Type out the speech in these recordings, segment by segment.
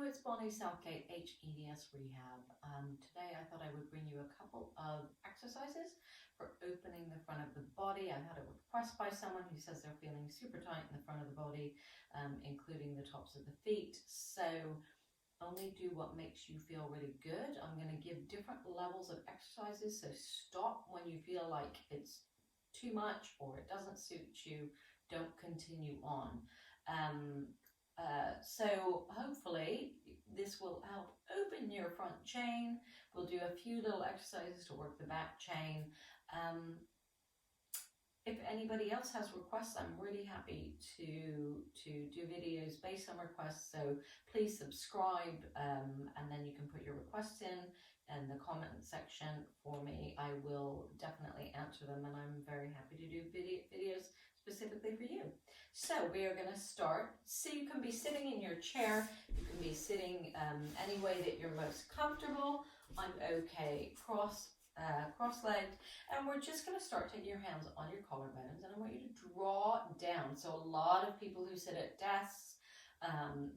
it's Bonnie Southgate, hEDS Rehab. Today I thought I would bring you a couple of exercises for opening the front of the body. I've had a request by someone who says they're feeling super tight in the front of the body, including the tops of the feet. So only do what makes you feel really good. I'm going to give different levels of exercises, so stop when you feel like it's too much or it doesn't suit you. Don't continue on. So hopefully this will help open your front chain. We'll do a few little exercises to work the back chain. If anybody else has requests, I'm really happy to do videos based on requests. So please subscribe, and then you can put your requests in the comment section for me. I will definitely answer them, and I'm very happy to do videos specifically for you. So we are going to start. So you can be sitting in your chair. You can be sitting any way that you're most comfortable. I'm okay cross-legged, and we're just going to start taking your hands on your collarbones, and I want you to draw down. So a lot of people who sit at desks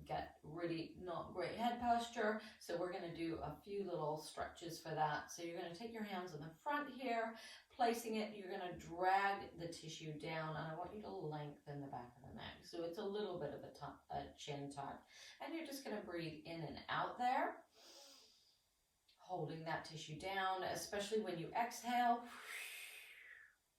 get really not great head posture, so we're going to do a few little stretches for that. So you're going to take your hands on the front here, placing it, you're going to drag the tissue down, and I want you to lengthen the back of the neck. So it's a little bit of a chin tuck, and you're just going to breathe in and out there, holding that tissue down, especially when you exhale.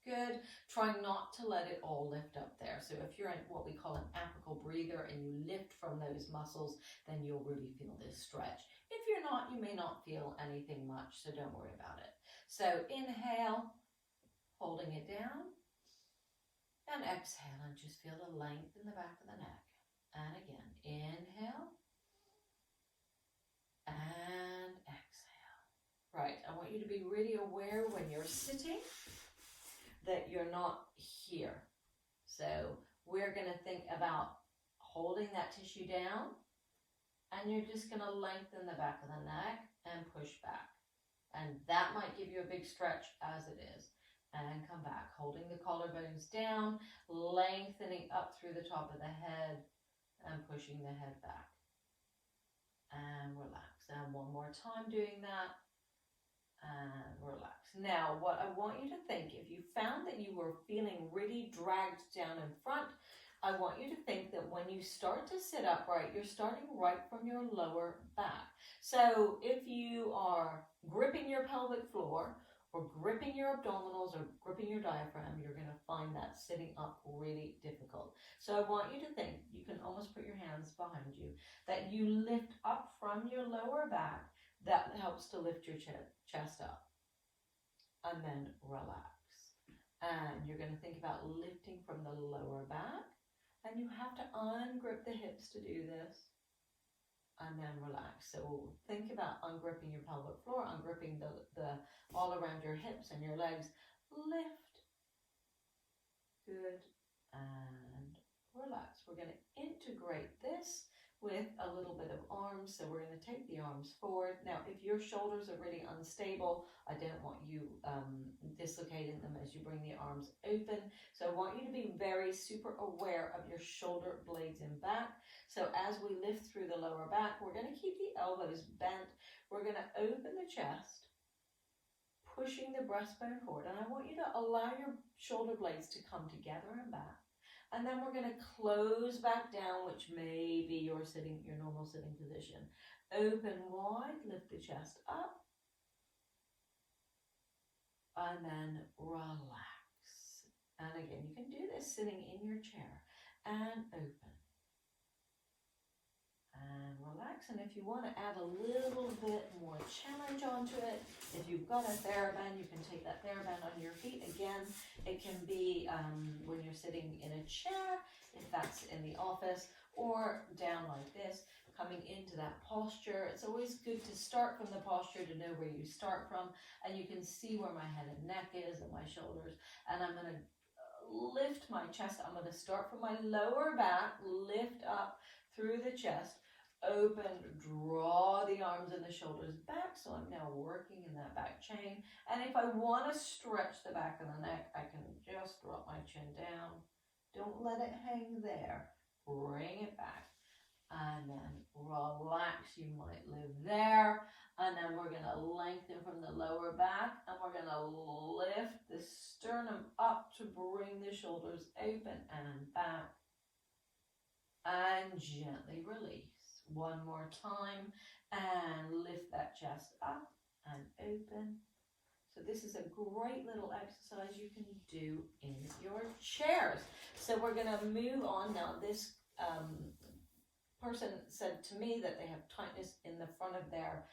Good. Try not to let it all lift up there. So if you're in what we call an apical breather and you lift from those muscles, then you'll really feel this stretch. If you're not, you may not feel anything much, so don't worry about it. So inhale, holding it down, and exhale, and just feel the length in the back of the neck. And again, inhale, and exhale. Right, I want you to be really aware when you're sitting that you're not here. So we're going to think about holding that tissue down, and you're just going to lengthen the back of the neck and push back. And that might give you a big stretch as it is. And come back, holding the collarbones down, lengthening up through the top of the head and pushing the head back. And relax. And one more time doing that. And relax. Now, what I want you to think, if you found that you were feeling really dragged down in front, I want you to think that when you start to sit upright, you're starting right from your lower back. So if you are gripping your pelvic floor or gripping your abdominals or gripping your diaphragm, you're going to find that sitting up really difficult. So I want you to think, you can almost put your hands behind you, that you lift up from your lower back. That helps to lift your chest up. And then relax. And you're going to think about lifting from the lower back. And you have to ungrip the hips to do this. And then relax. So think about ungripping your pelvic floor, ungripping the all around your hips and your legs. Lift. Good. And relax. We're going to integrate this with a little bit of arms. So we're going to take the arms forward. Now, if your shoulders are really unstable, I don't want you dislocating them as you bring the arms open. So I want you to be very super aware of your shoulder blades in back. So as we lift through the lower back, we're going to keep the elbows bent. We're going to open the chest, pushing the breastbone forward. And I want you to allow your shoulder blades to come together and back. And then we're going to close back down, which may be your normal sitting position. Open wide, lift the chest up. And then relax. And again, you can do this sitting in your chair. And open. And relax. And if you want to add a little bit more challenge onto it, if you've got a TheraBand, you can take that TheraBand on your feet. Again, it can be when you're sitting in a chair, if that's in the office, or down like this, coming into that posture. It's always good to start from the posture to know where you start from. And you can see where my head and neck is and my shoulders. And I'm going to lift my chest. I'm going to start from my lower back, lift up through the chest. Open, draw the arms and the shoulders back. So I'm now working in that back chain. And if I want to stretch the back of the neck, I can just drop my chin down. Don't let it hang there. Bring it back. And then relax. You might live there. And then we're going to lengthen from the lower back, and we're going to lift the sternum up to bring the shoulders open and back. And gently release. One more time, and lift that chest up and open. So this is a great little exercise you can do in your chairs. So we're going to move on now. This person said to me that they have tightness in the front of their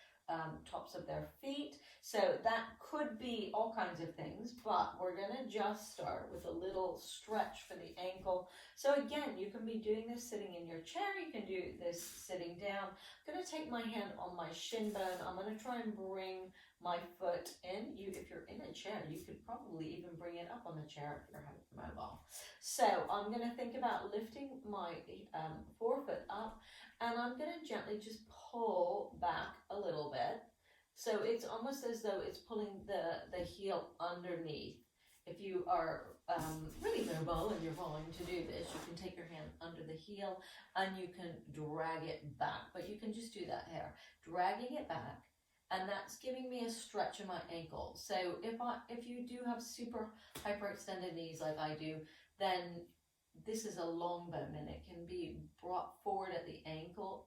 tops of their feet. So that could be all kinds of things, but we're going to just start with a little stretch for the ankle. So again, you can be doing this sitting in your chair. You can do this sitting down. I'm going to take my hand on my shin bone. I'm going to try and bring my foot in. If you're in a chair, you could probably even bring it up on the chair if you're hypermobile. So I'm going to think about lifting my forefoot up, and I'm going to gently just pull back a little bit. So it's almost as though it's pulling the heel underneath. If you are really mobile and you're willing to do this, you can take your hand under the heel and you can drag it back. But you can just do that here, dragging it back. And that's giving me a stretch in my ankle. So if you do have super hyperextended knees like I do, then this is a long bone and it can be brought forward at the ankle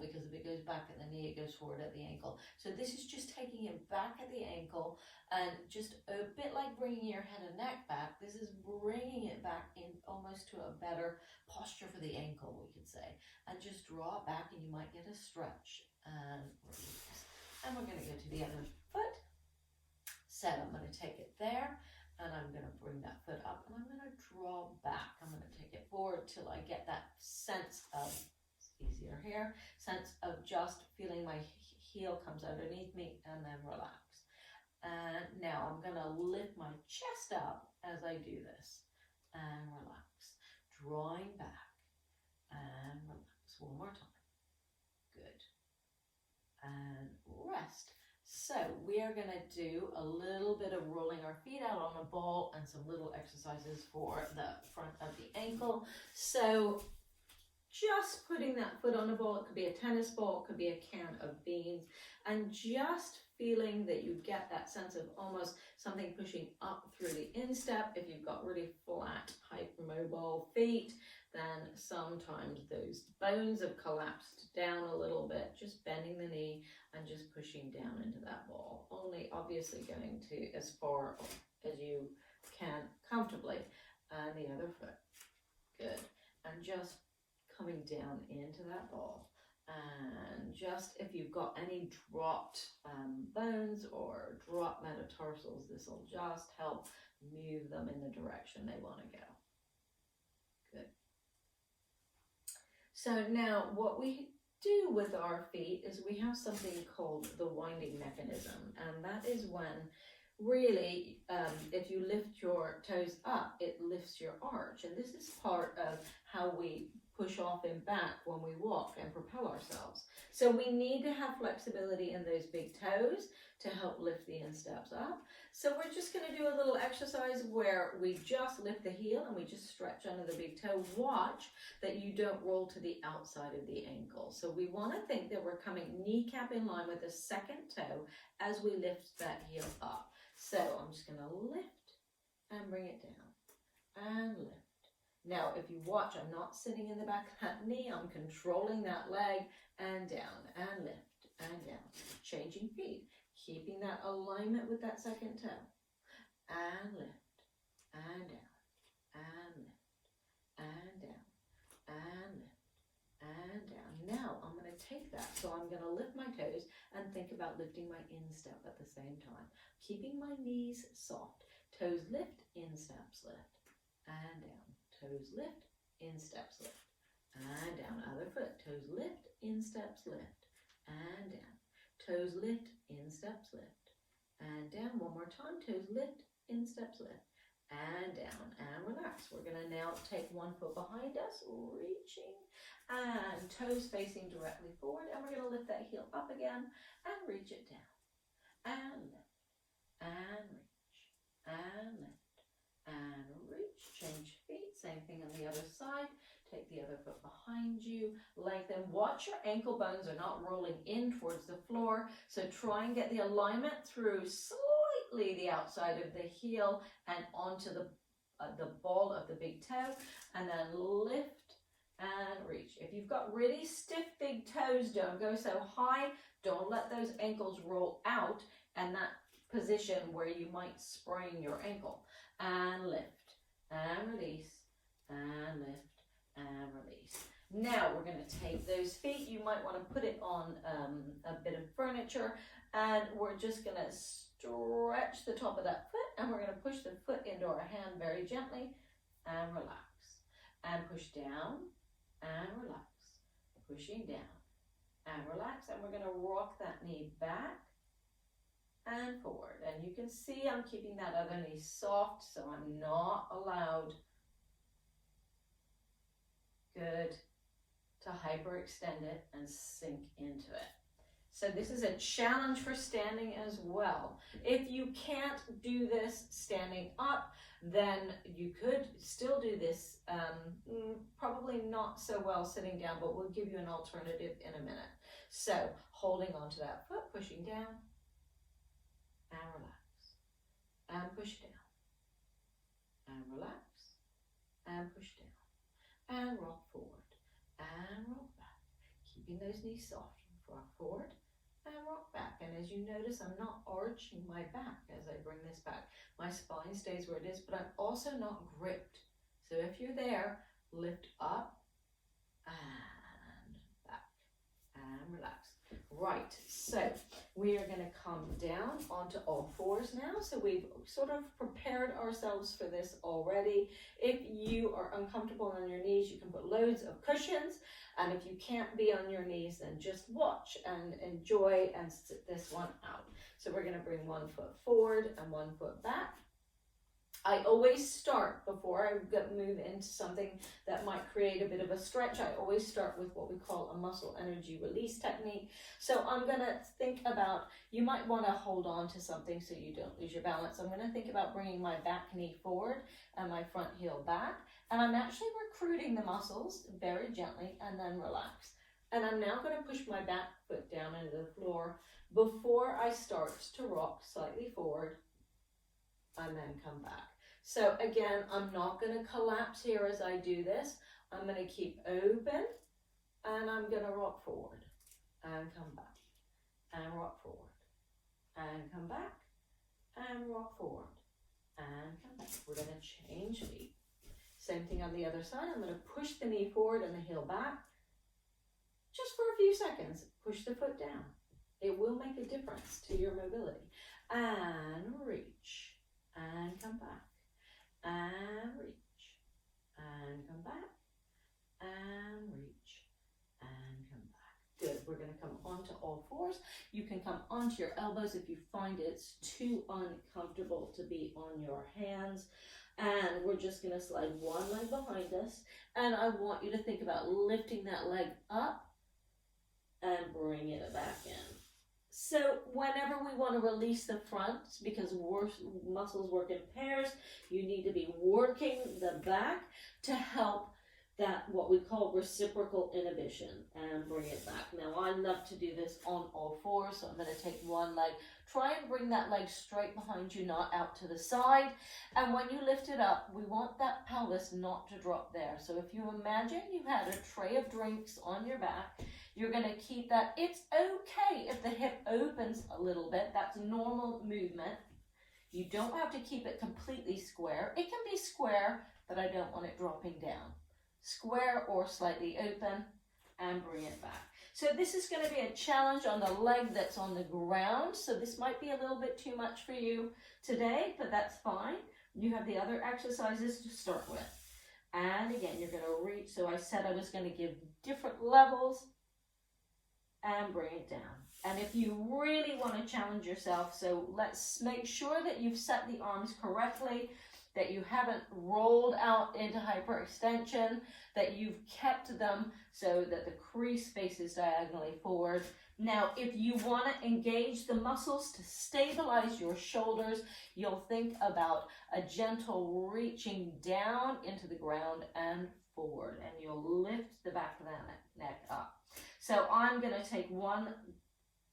because if it goes back at the knee, it goes forward at the ankle. So this is just taking it back at the ankle, and just a bit like bringing your head and neck back. This is bringing it back in almost to a better posture for the ankle, we could say. And just draw it back, and you might get a stretch and release. And we're going to go to the other foot. So I'm going to take it there. And I'm going to bring that foot up, and I'm going to draw back. I'm going to take it forward till I get that sense of, it's easier here, sense of just feeling my heel comes underneath me, and then relax. And now I'm going to lift my chest up as I do this, and relax. Drawing back, and relax. One more time. Good. And rest. So we are going to do a little bit of rolling our feet out on a ball and some little exercises for the front of the ankle. So just putting that foot on a ball, it could be a tennis ball, it could be a can of beans, and just feeling that you get that sense of almost something pushing up through the instep. If you've got really flat, hypermobile feet, then sometimes those bones have collapsed down a little bit, just bending the knee and just pushing down into that ball. Only obviously going to as far as you can comfortably. And the other foot. Good. And just coming down into that ball. And just if you've got any dropped bones or dropped metatarsals, this will just help move them in the direction they want to go. Good. So now what we do with our feet is we have something called the winding mechanism, and that is when really if you lift your toes up, it lifts your arch, and this is part of how we push off and back when we walk and propel ourselves. So we need to have flexibility in those big toes to help lift the insteps up. So we're just going to do a little exercise where we just lift the heel and we just stretch under the big toe. Watch that you don't roll to the outside of the ankle. So we want to think that we're coming kneecap in line with the second toe as we lift that heel up. So I'm just going to lift and bring it down and lift. Now, if you watch, I'm not sitting in the back of that knee. I'm controlling that leg and down and lift and down. Changing feet, keeping that alignment with that second toe. And lift and down and lift and down and lift and down. Now, I'm going to take that. So I'm going to lift my toes and think about lifting my instep at the same time. Keeping my knees soft. Toes lift, insteps lift and down. Toes lift, insteps lift, and down. Other foot, toes lift, insteps lift, and down. Toes lift, insteps lift, and down. One more time, toes lift, insteps lift, and down, and relax. We're going to now take one foot behind us, reaching, and toes facing directly forward, and we're going to lift that heel up again, and reach it down, and lift, and reach, and lift, and reach. Change feet, same thing on the other side. take the other foot behind you, lengthen. Watch your ankle bones are not rolling in towards the floor, so try and get the alignment through slightly the outside of the heel and onto the ball of the big toe, and then lift and reach. If you've got really stiff big toes, don't go so high. Don't let those ankles roll out and that position where you might sprain your ankle. And lift and release and lift and release. Now we're going to take those feet. You might want to put it on a bit of furniture, and we're just going to stretch the top of that foot, and we're going to push the foot into our hand very gently and relax. And push down and relax. Pushing down and relax. And we're going to rock that knee back and forward. And you can see I'm keeping that other knee soft, so I'm not allowed, good, to hyperextend it and sink into it. So this is a challenge for standing as well. If you can't do this standing up, then you could still do this, probably not so well sitting down, but we'll give you an alternative in a minute. So holding onto that foot, pushing down and relax, and push down, and relax, and push down, and rock forward, and rock back, keeping those knees soft. Rock forward and rock back. And as you notice, I'm not arching my back as I bring this back. My spine stays where it is, but I'm also not gripped. So if you're there, lift up and back and relax. Right, so we are going to come down onto all fours now. So we've sort of prepared ourselves for this already. If you are uncomfortable on your knees, you can put loads of cushions. And if you can't be on your knees, then just watch and enjoy and sit this one out. So we're going to bring one foot forward and one foot back. I always start, before I move into something that might create a bit of a stretch, I always start with what we call a muscle energy release technique. So I'm going to think about, you might want to hold on to something so you don't lose your balance. I'm going to think about bringing my back knee forward and my front heel back. And I'm actually recruiting the muscles very gently, and then relax. And I'm now going to push my back foot down into the floor before I start to rock slightly forward and then come back. So again, I'm not going to collapse here as I do this. I'm going to keep open, and I'm going to rock forward and come back and rock forward and come back and rock forward and come back. We're going to change feet. Same thing on the other side. I'm going to push the knee forward and the heel back. Just for a few seconds, push the foot down. It will make a difference to your mobility. And reach and come back. And reach and come back. And reach and come back. Good. We're going to come onto all fours. You can come onto your elbows if you find it's too uncomfortable to be on your hands. And we're just going to slide one leg behind us. And I want you to think about lifting that leg up and bringing it back in. So whenever we want to release the front, because muscles work in pairs, you need to be working the back to help that, what we call reciprocal inhibition, and bring it back. Now I love to do this on all fours, so I'm going to take one leg. Try and bring that leg straight behind you, not out to the side. And when you lift it up, we want that pelvis not to drop there. So if you imagine you had a tray of drinks on your back, you're going to keep that. It's okay if the hip opens a little bit. That's normal movement. You don't have to keep it completely square. It can be square, but I don't want it dropping down. Square or slightly open, and bring it back. So this is going to be a challenge on the leg that's on the ground. So this might be a little bit too much for you today, but that's fine. You have the other exercises to start with. And again, you're going to reach. So I said I was going to give different levels and bring it down. And if you really want to challenge yourself, so let's make sure that you've set the arms correctly, that you haven't rolled out into hyperextension, that you've kept them so that the crease faces diagonally forward. Now, if you want to engage the muscles to stabilize your shoulders, you'll think about a gentle reaching down into the ground and forward, and you'll lift the back of that neck up. So I'm going to take one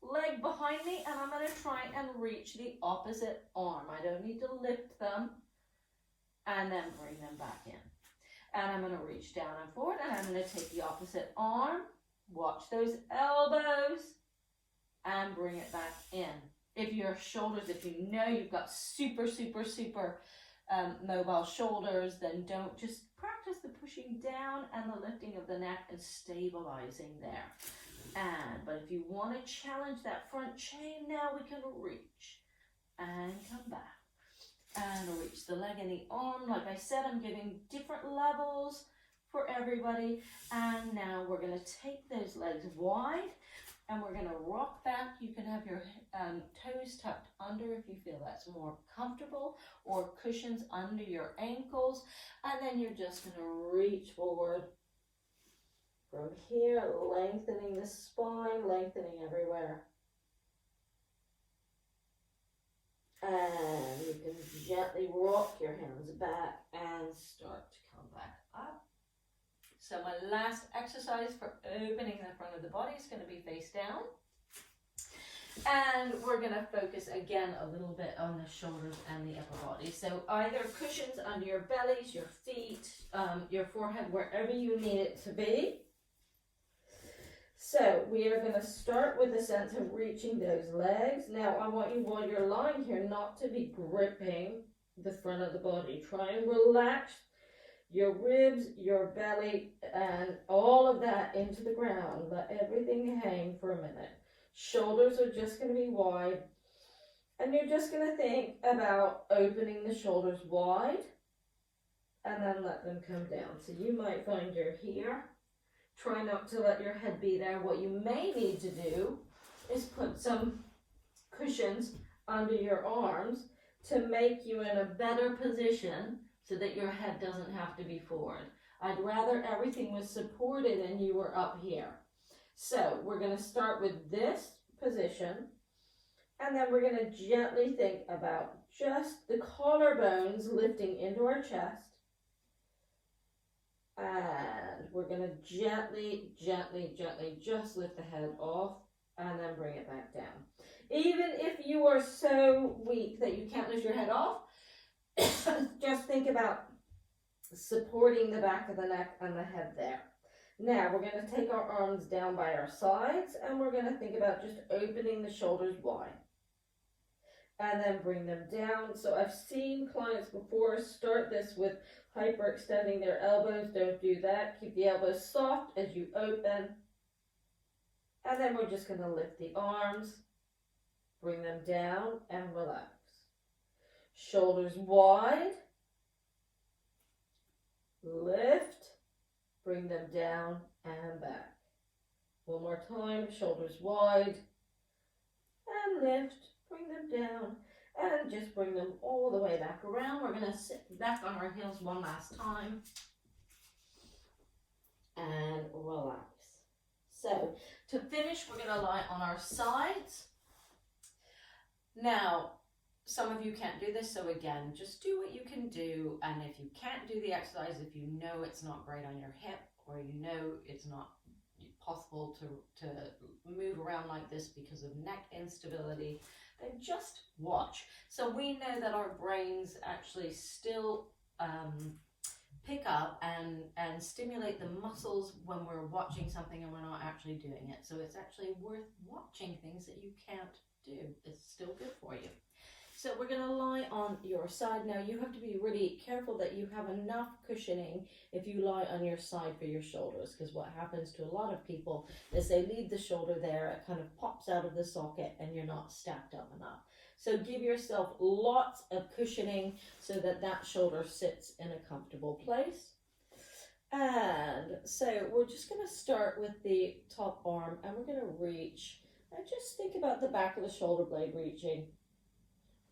leg behind me, and I'm going to try and reach the opposite arm. I don't need to lift them, and then bring them back in. And I'm going to reach down and forward, and I'm going to take the opposite arm, watch those elbows, and bring it back in. If your shoulders, if you know you've got super mobile shoulders, then don't just practice the pushing down and the lifting of the neck and stabilizing there. But if you want to challenge that front chain, now we can reach and come back and reach the leg and the arm. Like I said, I'm giving different levels for everybody. And now we're going to take those legs wide, and we're going to rock back. You can have your toes tucked under if you feel that's more comfortable, or cushions under your ankles. And then you're just going to reach forward from here, lengthening the spine, lengthening everywhere. And you can gently rock your hands back and start to come back up. So my last exercise for opening the front of the body is going to be face down. And we're going to focus again a little bit on the shoulders and the upper body. So either cushions under your bellies, your feet, your forehead, wherever you need it to be. So we are going to start with the sense of reaching those legs. Now I want you, while you're lying here, not to be gripping the front of the body. Try and relax your ribs, your belly, and all of that into the ground. Let everything hang for a minute. Shoulders are just going to be wide. And you're just going to think about opening the shoulders wide and then let them come down. So you might find you're here. Try not to let your head be there. What you may need to do is put some cushions under your arms to make you in a better position so that your head doesn't have to be forward. I'd rather everything was supported and you were up here. So we're going to start with this position, and then we're going to gently think about just the collarbones lifting into our chest. And we're going to gently just lift the head off and then bring it back down. Even if you are so weak that you can't lift your head off, just think about supporting the back of the neck and the head there. Now we're going to take our arms down by our sides, and we're going to think about just opening the shoulders wide. And then bring them down. So I've seen clients before start this with hyperextending their elbows. Don't do that. Keep the elbows soft as you open. And then we're just going to lift the arms, bring them down, and relax. Shoulders wide. Lift, bring them down and back. One more time, shoulders wide. And lift. Bring them down and just bring them all the way back around. We're going to sit back on our heels one last time and relax. So to finish, we're going to lie on our sides. Now, some of you can't do this, so again, just do what you can do. And if you can't do the exercise, if you know it's not great on your hip, or you know it's not possible to move around like this because of neck instability, then just watch. So we know that our brains actually still pick up and stimulate the muscles when we're watching something and we're not actually doing it. So it's actually worth watching things that you can't do. It's still good for you. So we're going to lie on your side. Now you have to be really careful that you have enough cushioning if you lie on your side for your shoulders, because what happens to a lot of people is they leave the shoulder there, it kind of pops out of the socket and you're not stacked up enough. So give yourself lots of cushioning so that that shoulder sits in a comfortable place. And so we're just going to start with the top arm, and we're going to reach, and just think about the back of the shoulder blade reaching.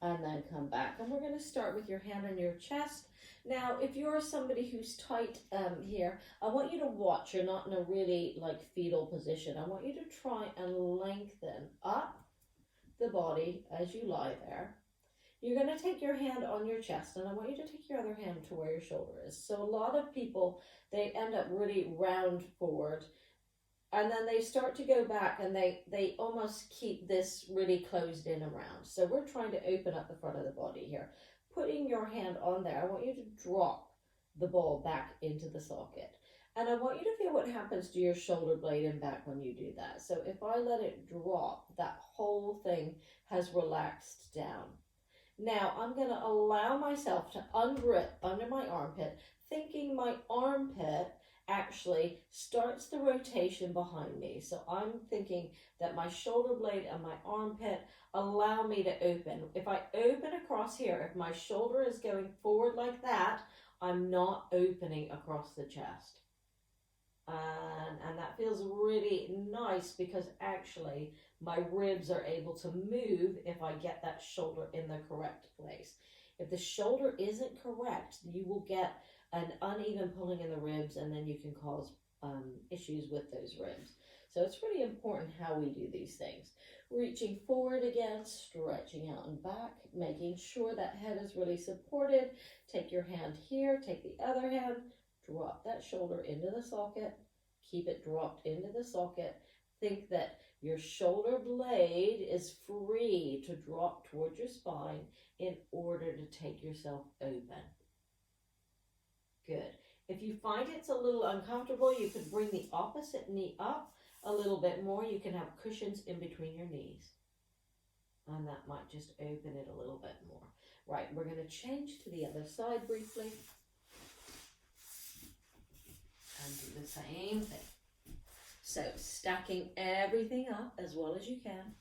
And then come back. And we're going to start with your hand on your chest. Now, if you're somebody who's tight here, I want you to watch. You're not in a really like fetal position. I want you to try and lengthen up the body as you lie there. You're going to take your hand on your chest, and I want you to take your other hand to where your shoulder is. So a lot of people, they end up really round forward, and then they start to go back, and they almost keep this really closed in around. So we're trying to open up the front of the body here. Putting your hand on there, I want you to drop the ball back into the socket. And I want you to feel what happens to your shoulder blade and back when you do that. So if I let it drop, that whole thing has relaxed down. Now I'm going to allow myself to ungrip under my armpit, thinking my armpit actually starts the rotation behind me. So I'm thinking that my shoulder blade and my armpit allow me to open. If I open across here, if my shoulder is going forward like that, I'm not opening across the chest. And that feels really nice because actually my ribs are able to move if I get that shoulder in the correct place. If the shoulder isn't correct, you will get an uneven pulling in the ribs, and then you can cause issues with those ribs. So it's really important how we do these things. Reaching forward again, stretching out and back, making sure that head is really supported. Take your hand here, take the other hand, drop that shoulder into the socket, keep it dropped into the socket. Think that your shoulder blade is free to drop towards your spine in order to take yourself open. Good. If you find it's a little uncomfortable, you could bring the opposite knee up a little bit more. You can have cushions in between your knees, and that might just open it a little bit more. Right, we're going to change to the other side briefly and do the same thing. So stacking everything up as well as you can.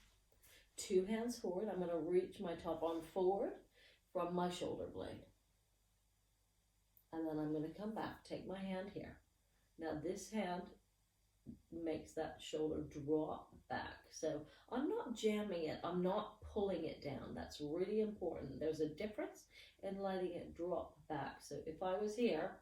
2 hands forward. I'm going to reach my top arm forward from my shoulder blade. And then I'm going to come back, take my hand here. Now this hand makes that shoulder drop back. So I'm not jamming it, I'm not pulling it down. That's really important. There's a difference in letting it drop back. So if I was here,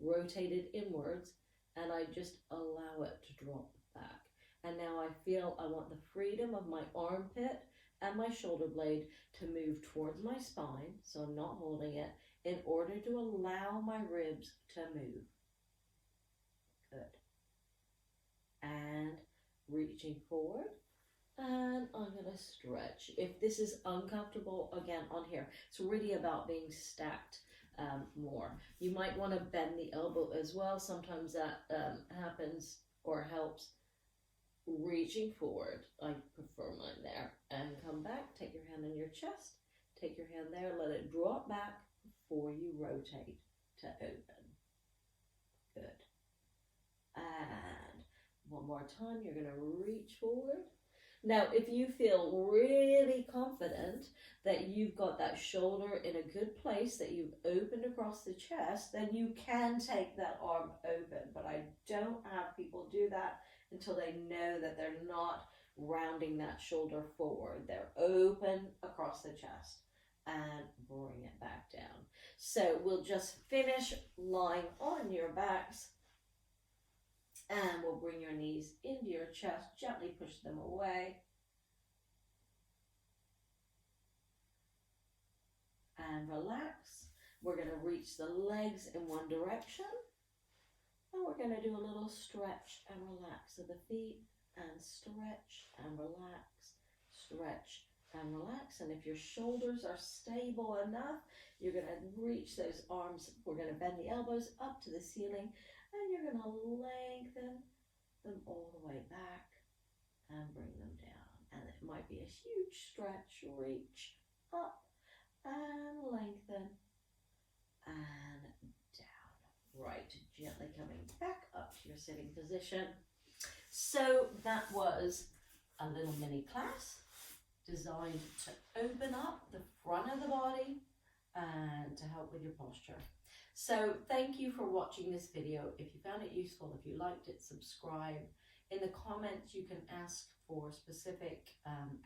rotated inwards, and I just allow it to drop back. And now I feel I want the freedom of my armpit and my shoulder blade to move towards my spine, so I'm not holding it, in order to allow my ribs to move. Good. And reaching forward, and I'm going to stretch. If this is uncomfortable, again, on here, it's really about being stacked more. You might want to bend the elbow as well. Sometimes that happens or helps. Reaching forward, I prefer mine there, and come back. Take your hand on your chest, take your hand there, let it drop back before you rotate to open. Good. And one more time, you're going to reach forward. Now, if you feel really confident that you've got that shoulder in a good place, that you've opened across the chest, then you can take that arm open. But I don't have people do that until they know that they're not rounding that shoulder forward. They're open across the chest, and bring it back down. So we'll just finish lying on your backs, and we'll bring your knees into your chest, gently push them away. And relax. We're going to reach the legs in one direction. And we're going to do a little stretch and relax of the feet, and stretch and relax, stretch and relax. And if your shoulders are stable enough, you're going to reach those arms. We're going to bend the elbows up to the ceiling, and you're going to lengthen them all the way back and bring them down. And it might be a huge stretch. Reach up and lengthen and down. Right, gently coming back up to your sitting position. So that was a little mini class designed to open up the front of the body and to help with your posture. So thank you for watching this video. If you found it useful, if you liked it, subscribe. In the comments, you can ask for specific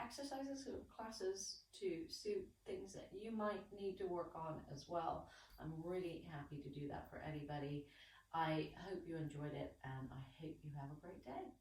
exercises or classes to suit things that you might need to work on as well. I'm really happy to do that for anybody. I hope you enjoyed it, and I hope you have a great day.